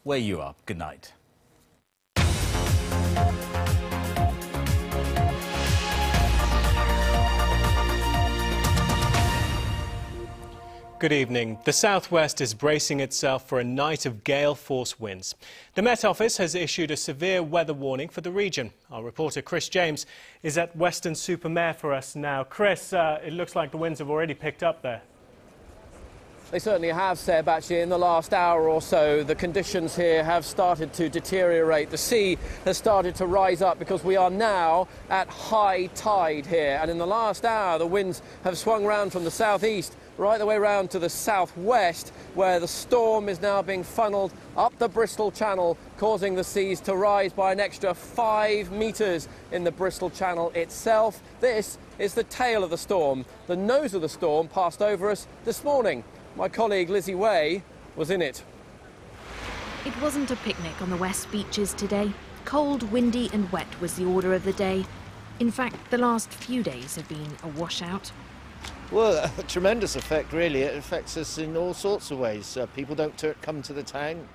where you are. Good night. Good evening. The southwest is bracing itself for a night of gale-force winds. The Met Office has issued a severe weather warning for the region. Our reporter Chris James is at Weston-super-Mare for us now. Chris, it looks like the winds have already picked up there. They certainly have, Seb. Actually, in the last hour or so, the conditions here have started to deteriorate. The sea has started to rise up because we are now at high tide here. And in the last hour, the winds have swung round from the southeast right the way round to the southwest, where the storm is now being funneled up the Bristol Channel, causing the seas to rise by an extra 5 metres in the Bristol Channel itself. This is the tail of the storm. The nose of the storm passed over us this morning. My colleague Lizzie Way was in it. It wasn't a picnic on the West Beaches today. Cold, windy and wet was the order of the day. In fact, the last few days have been a washout. Well, a tremendous effect, really. It affects us in all sorts of ways. People don't come to the town.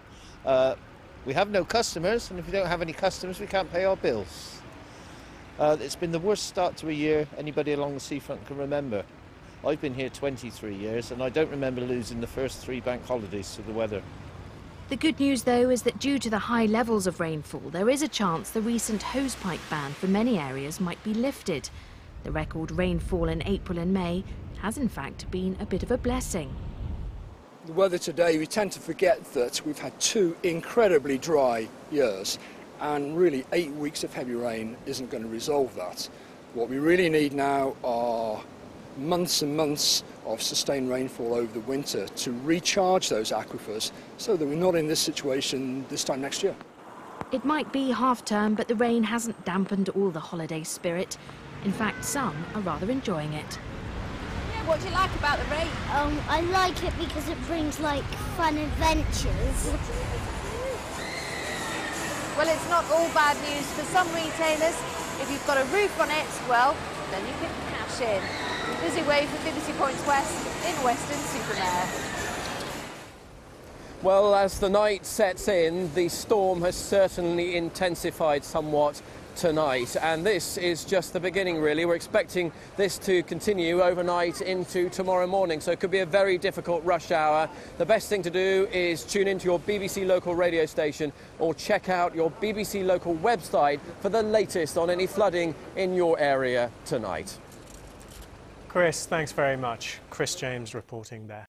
We have no customers, and if we don't have any customers, we can't pay our bills. It's been the worst start to a year anybody along the seafront can remember. I've been here 23 years, and I don't remember losing the first 3 bank holidays to the weather. The good news, though, is that due to the high levels of rainfall, there is a chance the recent hosepipe ban for many areas might be lifted. The record rainfall in April and May has in fact been a bit of a blessing. The weather today, we tend to forget that we've had 2 incredibly dry years, and really 8 weeks of heavy rain isn't going to resolve that. What we really need now are months and months of sustained rainfall over the winter to recharge those aquifers so that we're not in this situation this time next year. It might be half-term, but the rain hasn't dampened all the holiday spirit. In fact, some are rather enjoying it. Yeah, what do you like about the rain? I like it because it brings, fun adventures. Well, it's not all bad news for some retailers. If you've got a roof on it, well, then you can cash in. Lizzie Way for BBC Points West in Weston-super-Mare. Well, as the night sets in, the storm has certainly intensified somewhat tonight, and this is just the beginning, really. We're expecting this to continue overnight into tomorrow morning, so it could be a very difficult rush hour. The best thing to do is tune into your BBC local radio station or check out your BBC local website for the latest on any flooding in your area tonight. Chris, thanks very much. Chris James reporting there.